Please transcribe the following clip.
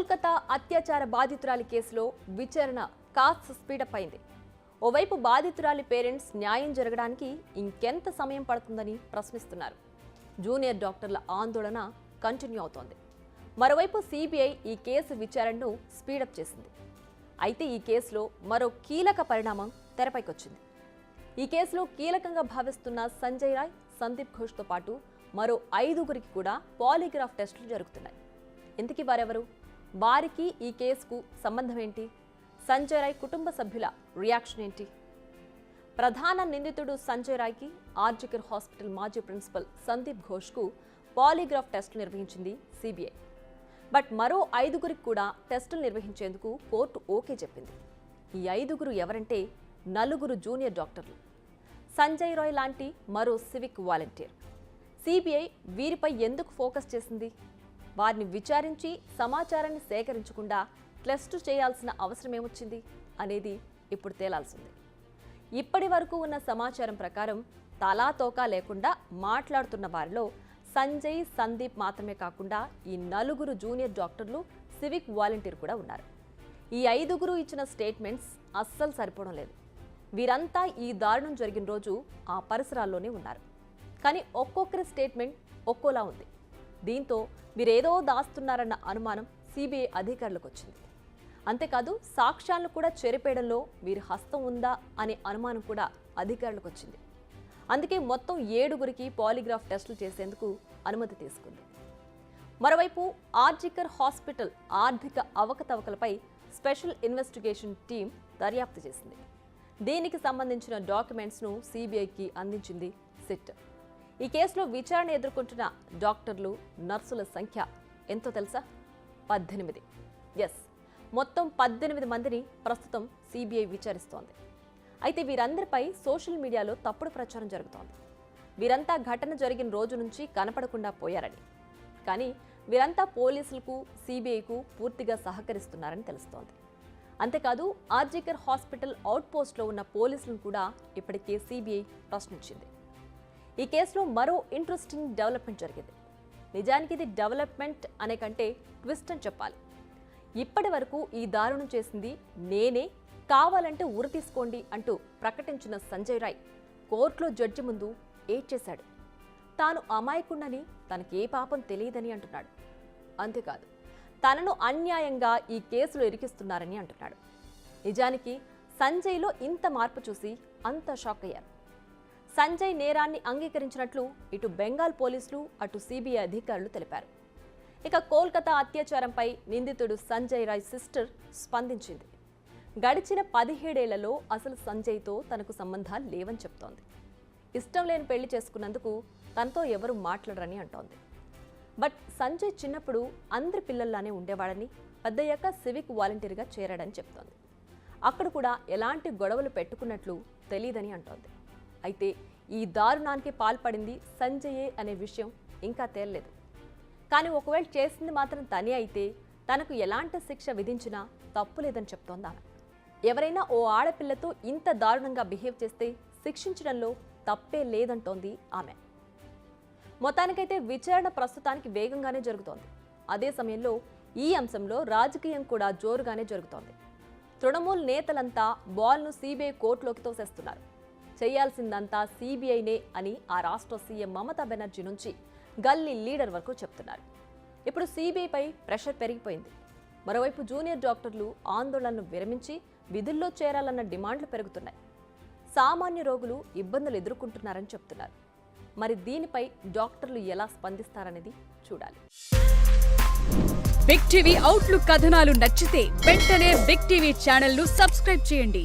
కోల్కతా అత్యాచార బాధితురాలి కేసులో విచారణ కాస్త స్పీడప్ అయింది. ఓవైపు బాధితురాలి పేరెంట్స్ న్యాయం జరగడానికి ఇంకెంత సమయం పడుతుందని ప్రశ్నిస్తున్నారు. జూనియర్ డాక్టర్ల ఆందోళన కంటిన్యూ అవుతోంది. మరోవైపు సిబిఐ ఈ కేసు విచారణను స్పీడప్ చేసింది. అయితే ఈ కేసులో మరో కీలక పరిణామం తెరపైకొచ్చింది. ఈ కేసులో కీలకంగా భావిస్తున్న సంజయ్ రాయ్, సందీప్ ఘోష్తో పాటు మరో 5గురికి కూడా పాలిగ్రాఫ్ టెస్టులు జరుగుతున్నాయి. ఇంతకీ వారెవరు? వారికి ఈ కేసుకు సంబంధం ఏంటి? సంజయ్ రాయ్ కుటుంబ సభ్యుల రియాక్షన్ ఏంటి? ప్రధాన నిందితుడు సంజయ్ రాయ్కి ఆర్జికర్ హాస్పిటల్ మాజీ ప్రిన్సిపల్ సందీప్ ఘోష్కు పాలిగ్రాఫ్ టెస్టులు నిర్వహించింది సిబిఐ. బట్ మరో 5గురికి కూడా టెస్టులు నిర్వహించేందుకు కోర్టు ఓకే చెప్పింది. ఈ 5గురు ఎవరంటే 4 జూనియర్ డాక్టర్లు, సంజయ్ రాయ్ లాంటి మరో సివిక్ వాలంటీర్. సిబిఐ వీరిపై ఎందుకు ఫోకస్ చేసింది? వారిని విచారించి సమాచారాన్ని సేకరించకుండా టెస్టు చేయాల్సిన అవసరం ఏమొచ్చింది అనేది ఇప్పుడు తేలాల్సింది. ఇప్పటి వరకు ఉన్న సమాచారం ప్రకారం తలాతోకా లేకుండా మాట్లాడుతున్న వారిలో సంజయ్, సందీప్ మాత్రమే కాకుండా ఈ 4 జూనియర్ డాక్టర్లు, సివిక్ వాలంటీర్ కూడా ఉన్నారు. ఈ 5గురు ఇచ్చిన స్టేట్మెంట్స్ అస్సలు సరిపోవడం లేదు. వీరంతా ఈ దారుణం జరిగిన రోజు ఆ పరిసరాల్లోనే ఉన్నారు. కానీ ఒక్కొక్కరి స్టేట్మెంట్ ఒక్కోలా ఉంది. దీంతో వీరేదో దాస్తున్నారన్న అనుమానం సిబిఐ అధికారులకు వచ్చింది. అంతేకాదు సాక్ష్యాలను కూడా చెరిపేయడంలో వీరి హస్తం ఉందా అనే అనుమానం కూడా అధికారులకు వచ్చింది. అందుకే మొత్తం 7గురికి పాలిగ్రాఫ్ టెస్టులు చేసేందుకు అనుమతి తీసుకుంది. మరోవైపు ఆర్జికర్ హాస్పిటల్ ఆర్థిక అవకతవకలపై స్పెషల్ ఇన్వెస్టిగేషన్ టీం దర్యాప్తు చేసింది. దీనికి సంబంధించిన డాక్యుమెంట్స్ను సిబిఐకి అందించింది సిట్. ఈ కేసులో విచారణ ఎదుర్కొంటున్న డాక్టర్లు, నర్సుల సంఖ్య ఎంతో తెలుసా? 18. ఎస్, మొత్తం 18 మందిని ప్రస్తుతం సిబిఐ విచారిస్తోంది. అయితే వీరందరిపై సోషల్ మీడియాలో తప్పుడు ప్రచారం జరుగుతోంది. వీరంతా ఘటన జరిగిన రోజు నుంచి కనపడకుండా పోయారని, కానీ వీరంతా పోలీసులకు, సిబిఐకు పూర్తిగా సహకరిస్తున్నారని తెలుస్తోంది. అంతేకాదు ఆర్జికర్ హాస్పిటల్ అవుట్పోస్ట్లో ఉన్న పోలీసులను కూడా ఇప్పటికే సిబిఐ ప్రశ్నించింది. ఈ కేసులో మరో ఇంట్రెస్టింగ్ డెవలప్మెంట్ జరిగింది. నిజానికి ఇది డెవలప్మెంట్ అనే కంటే ట్విస్ట్ అని చెప్పాలి. ఇప్పటి వరకు ఈ దారుణం చేసింది నేనే, కావాలంటే ఉరి తీసుకోండి అంటూ ప్రకటించిన సంజయ్ రాయ్ కోర్టులో జడ్జి ముందు ఏడ్చేశాడు. తాను అమాయకుడని, తనకే పాపం తెలియదని అంటున్నాడు. అంతేకాదు తనను అన్యాయంగా ఈ కేసులో ఇరికిస్తున్నారని అంటున్నాడు. నిజానికి సంజయ్లో ఇంత మార్పు చూసి అంతా షాక్ అయ్యారు. సంజయ్ నేరాన్ని అంగీకరించినట్లు ఇటు బెంగాల్ పోలీసులు, అటు సిబిఐ అధికారులు తెలిపారు. ఇక కోల్కతా అత్యాచారంపై నిందితుడు సంజయ్ రాయ్ సిస్టర్ స్పందించింది. గడిచిన 17 ఏళ్లలో అసలు సంజయ్తో తనకు సంబంధాలు లేవని చెప్తోంది. ఇష్టం లేని పెళ్లి చేసుకున్నందుకు తనతో ఎవరు మాట్లాడరని అంటోంది. బట్ సంజయ్ చిన్నప్పుడు అందరి పిల్లల్లానే ఉండేవాడని, పెద్దయ్యాక సివిక్ వాలంటీర్గా చేరాడని చెప్తోంది. అక్కడ కూడా ఎలాంటి గొడవలు పెట్టుకున్నట్లు తెలియదని అంటోంది. అయితే ఈ దారుణానికి పాల్పడింది సంజయే అనే విషయం ఇంకా తేలలేదు. కానీ ఒకవేళ చేసింది మాత్రం తనే అయితే తనకు ఎలాంటి శిక్ష విధించినా తప్పులేదని చెప్తోంది ఆమె. ఎవరైనా ఓ ఆడపిల్లతో ఇంత దారుణంగా బిహేవ్ చేస్తే శిక్షించడంలో తప్పే లేదంటోంది ఆమె. మొత్తానికైతే విచారణ ప్రస్తుతానికి వేగంగానే జరుగుతోంది. అదే సమయంలో ఈ అంశంలో రాజకీయం కూడా జోరుగానే జరుగుతోంది. తృణమూల్ నేతలంతా బాల్ను సిబిఐ కోర్టులోకి తోసేస్తున్నారు. చేయాల్సిందంతా సిబిఐనే అని ఆ రాష్ట్ర సీఎం మమతా బెనర్జీ నుంచి గల్లీ లీడర్ వరకు చెప్తున్నారు. ఇప్పుడు సిబిఐపై ప్రెషర్ పెరిగిపోయింది. మరోవైపు జూనియర్ డాక్టర్లు ఆందోళనను విరమించి విధుల్లో చేరాలన్న డిమాండ్లు పెరుగుతున్నాయి. సామాన్య రోగులు ఇబ్బందులు ఎదుర్కొంటున్నారని చెప్తున్నారు. మరి దీనిపై డాక్టర్లు ఎలా స్పందిస్తారనేది చూడాలి. బిగ్ టీవీ అవుట్లుక్ కథనాలు నచ్చితే వెంటనే బిగ్ టీవీ ఛానల్ ను సబ్స్క్రైబ్ చేయండి.